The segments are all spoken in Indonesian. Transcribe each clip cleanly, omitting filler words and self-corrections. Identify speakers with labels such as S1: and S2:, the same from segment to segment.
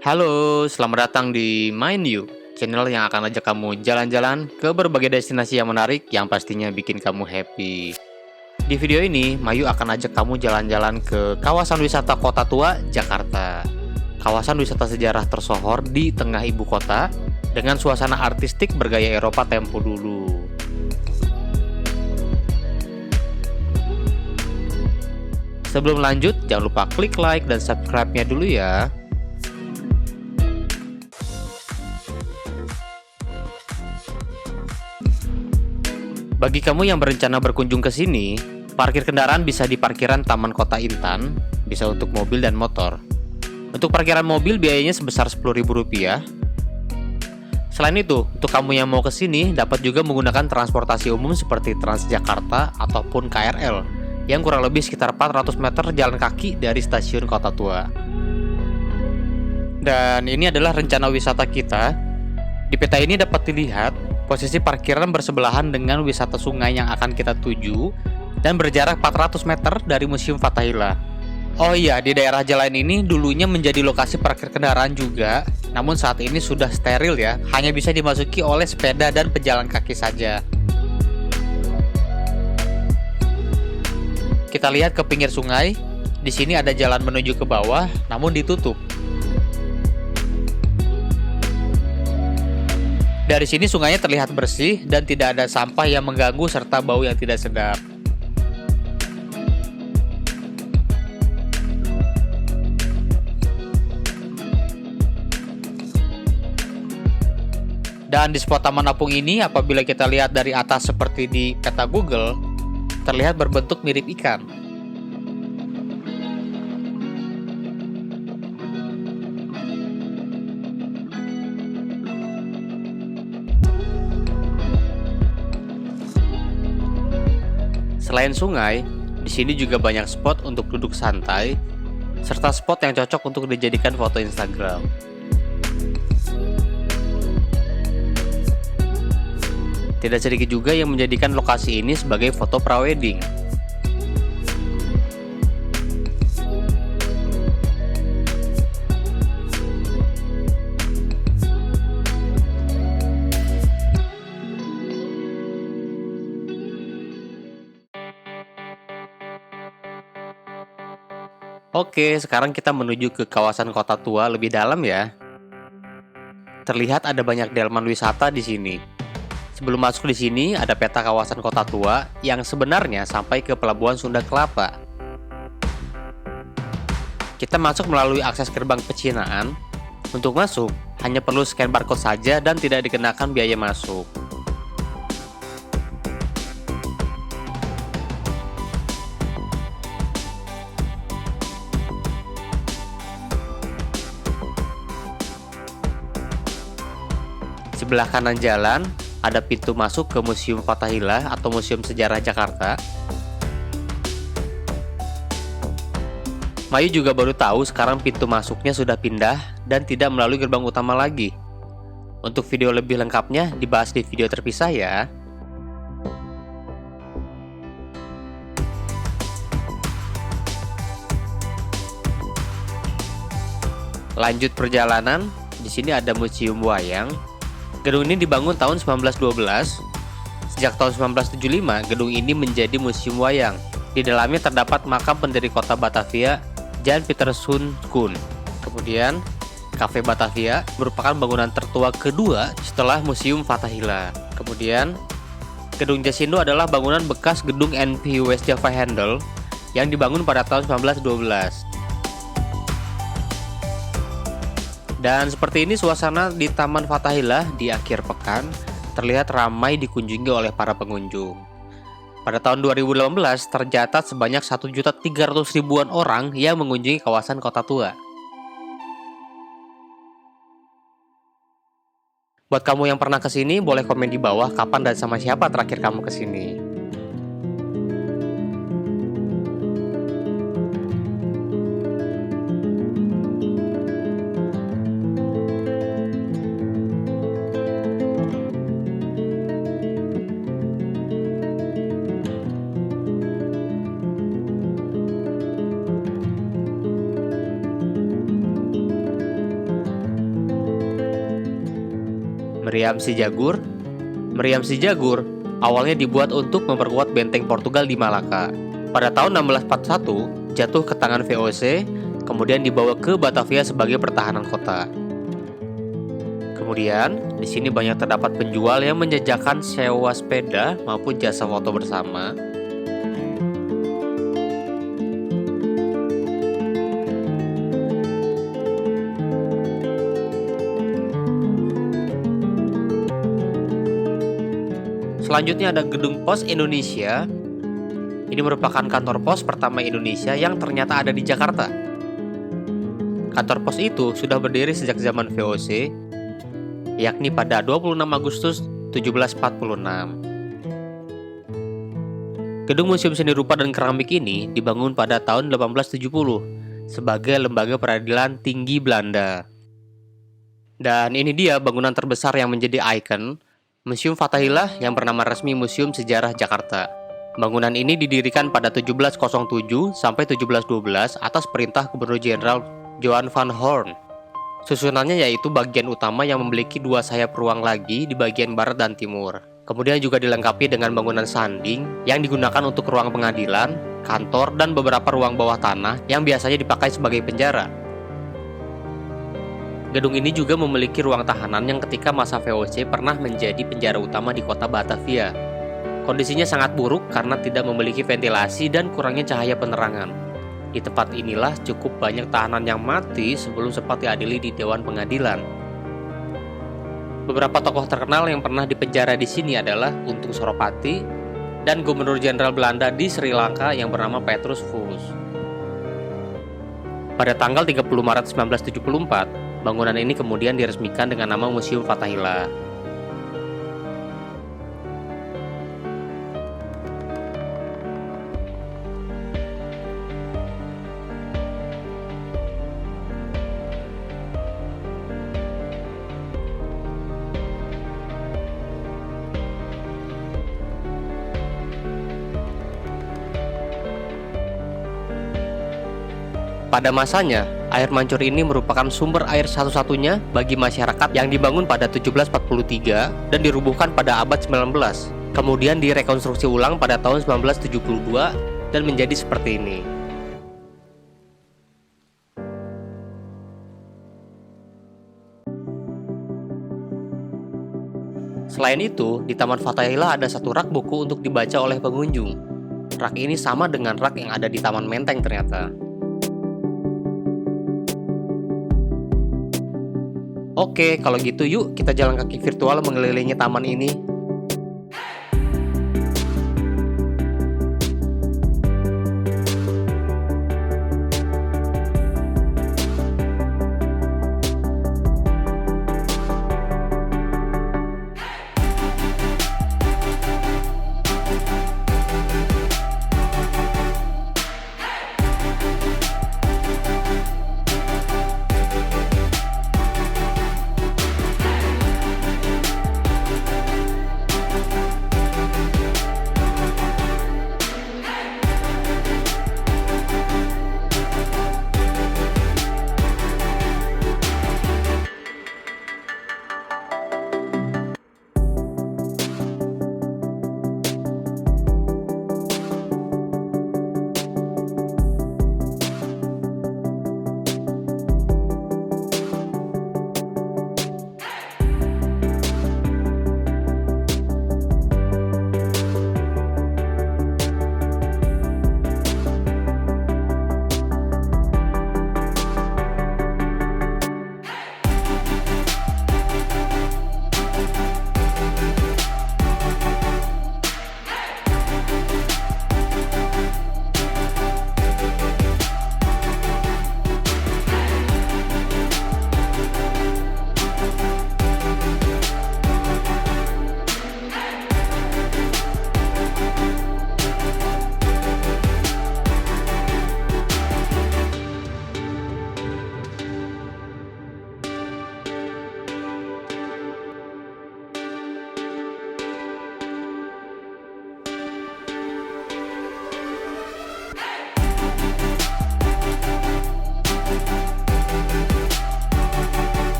S1: Halo, selamat datang di Mind You, channel yang akan ajak kamu jalan-jalan ke berbagai destinasi yang menarik yang pastinya bikin kamu happy. Di video ini, Mayu akan ajak kamu jalan-jalan ke kawasan wisata Kota Tua, Jakarta. Kawasan wisata sejarah tersohor di tengah ibu kota dengan suasana artistik bergaya Eropa tempo dulu. Sebelum lanjut, jangan lupa klik like dan subscribe-nya dulu ya. Bagi kamu yang berencana berkunjung ke sini, parkir kendaraan bisa di parkiran Taman Kota Intan, bisa untuk mobil dan motor. Untuk parkiran mobil biayanya sebesar Rp10.000. Selain itu, untuk kamu yang mau ke sini dapat juga menggunakan transportasi umum seperti Transjakarta ataupun KRL yang kurang lebih sekitar 400 meter jalan kaki dari stasiun Kota Tua. Dan ini adalah rencana wisata kita. Di peta ini dapat dilihat posisi parkiran bersebelahan dengan wisata sungai yang akan kita tuju dan berjarak 400 meter dari Museum Fathahillah. Oh iya, di daerah jalan ini dulunya menjadi lokasi parkir kendaraan juga, namun saat ini sudah steril ya, hanya bisa dimasuki oleh sepeda dan pejalan kaki saja. Kita lihat ke pinggir sungai, di sini ada jalan menuju ke bawah, namun ditutup. Dari sini sungainya terlihat bersih dan tidak ada sampah yang mengganggu serta bau yang tidak sedap. Dan di spot Taman Apung ini, apabila kita lihat dari atas seperti di peta Google, terlihat berbentuk mirip ikan. Selain sungai, di sini juga banyak spot untuk duduk santai, serta spot yang cocok untuk dijadikan foto Instagram. Tidak sedikit juga yang menjadikan lokasi ini sebagai foto prawedding. Oke, sekarang kita menuju ke kawasan Kota Tua lebih dalam ya. Terlihat ada banyak delman wisata di sini. Sebelum masuk di sini ada peta kawasan Kota Tua yang sebenarnya sampai ke Pelabuhan Sunda Kelapa. Kita masuk melalui akses gerbang pecinaan. Untuk masuk, hanya perlu scan barcode saja dan tidak dikenakan biaya masuk. Sebelah kanan jalan, ada pintu masuk ke Museum Fathahillah atau Museum Sejarah Jakarta. Mayu juga baru tahu sekarang pintu masuknya sudah pindah dan tidak melalui gerbang utama lagi. Untuk video lebih lengkapnya dibahas di video terpisah ya. Lanjut perjalanan, di sini ada Museum Wayang. Gedung ini dibangun tahun 1912. Sejak tahun 1975, gedung ini menjadi museum wayang. Di dalamnya terdapat makam pendiri kota Batavia, Jan Pieterszoon Koen. Kemudian, Cafe Batavia merupakan bangunan tertua kedua setelah Museum Fathahillah. Kemudian, Gedung Jasindo adalah bangunan bekas gedung NP West Java Handel yang dibangun pada tahun 1912. Dan seperti ini suasana di Taman Fathahillah di akhir pekan terlihat ramai dikunjungi oleh para pengunjung. Pada tahun 2018 tercatat sebanyak 1.300.000-an orang yang mengunjungi kawasan Kota Tua. Buat kamu yang pernah kesini, boleh komen di bawah kapan dan sama siapa terakhir kamu kesini. Meriam si Jagur. Meriam si Jagur awalnya dibuat untuk memperkuat benteng Portugal di Malaka. Pada tahun 1641 jatuh ke tangan VOC, kemudian dibawa ke Batavia sebagai pertahanan kota. Kemudian, di sini banyak terdapat penjual yang menjajakan sewa sepeda maupun jasa foto bersama. Selanjutnya ada Gedung Pos Indonesia. Ini merupakan kantor pos pertama Indonesia yang ternyata ada di Jakarta. Kantor pos itu sudah berdiri sejak zaman VOC, yakni pada 26 Agustus 1746. Gedung Museum Seni Rupa dan Keramik ini dibangun pada tahun 1870 sebagai lembaga peradilan tinggi Belanda. Dan ini dia bangunan terbesar yang menjadi ikon, Museum Fathahillah yang bernama resmi Museum Sejarah Jakarta. Bangunan ini didirikan pada 1707 sampai 1712 atas perintah Gubernur Jenderal Johan van Horn. Susunannya yaitu bagian utama yang memiliki 2 sayap ruang lagi di bagian barat dan timur. Kemudian juga dilengkapi dengan bangunan sanding yang digunakan untuk ruang pengadilan, kantor, dan beberapa ruang bawah tanah yang biasanya dipakai sebagai penjara. Gedung ini juga memiliki ruang tahanan yang ketika masa VOC pernah menjadi penjara utama di kota Batavia. Kondisinya sangat buruk karena tidak memiliki ventilasi dan kurangnya cahaya penerangan. Di tempat inilah cukup banyak tahanan yang mati sebelum sempat diadili di Dewan Pengadilan. Beberapa tokoh terkenal yang pernah dipenjara di sini adalah Untung Suropati dan Gubernur Jenderal Belanda di Sri Lanka yang bernama Petrus Fuchs. Pada tanggal 30 Maret 1974, bangunan ini kemudian diresmikan dengan nama Museum Fathahillah. Pada masanya, air mancur ini merupakan sumber air satu-satunya bagi masyarakat yang dibangun pada 1743 dan dirubuhkan pada abad 19. Kemudian direkonstruksi ulang pada tahun 1972 dan menjadi seperti ini. Selain itu, di Taman Fathahillah ada satu rak buku untuk dibaca oleh pengunjung. Rak ini sama dengan rak yang ada di Taman Menteng ternyata. Oke, kalau gitu yuk kita jalan kaki virtual mengelilingi taman ini.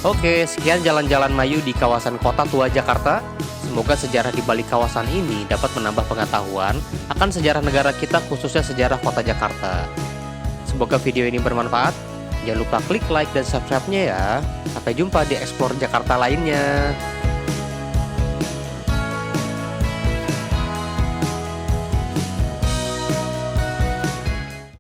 S1: Oke, sekian jalan-jalan Mayu di kawasan Kota Tua Jakarta. Semoga sejarah di balik kawasan ini dapat menambah pengetahuan akan sejarah negara kita, khususnya sejarah Kota Jakarta. Semoga video ini bermanfaat. Jangan lupa klik like dan subscribe-nya ya. Sampai jumpa di Explore Jakarta lainnya.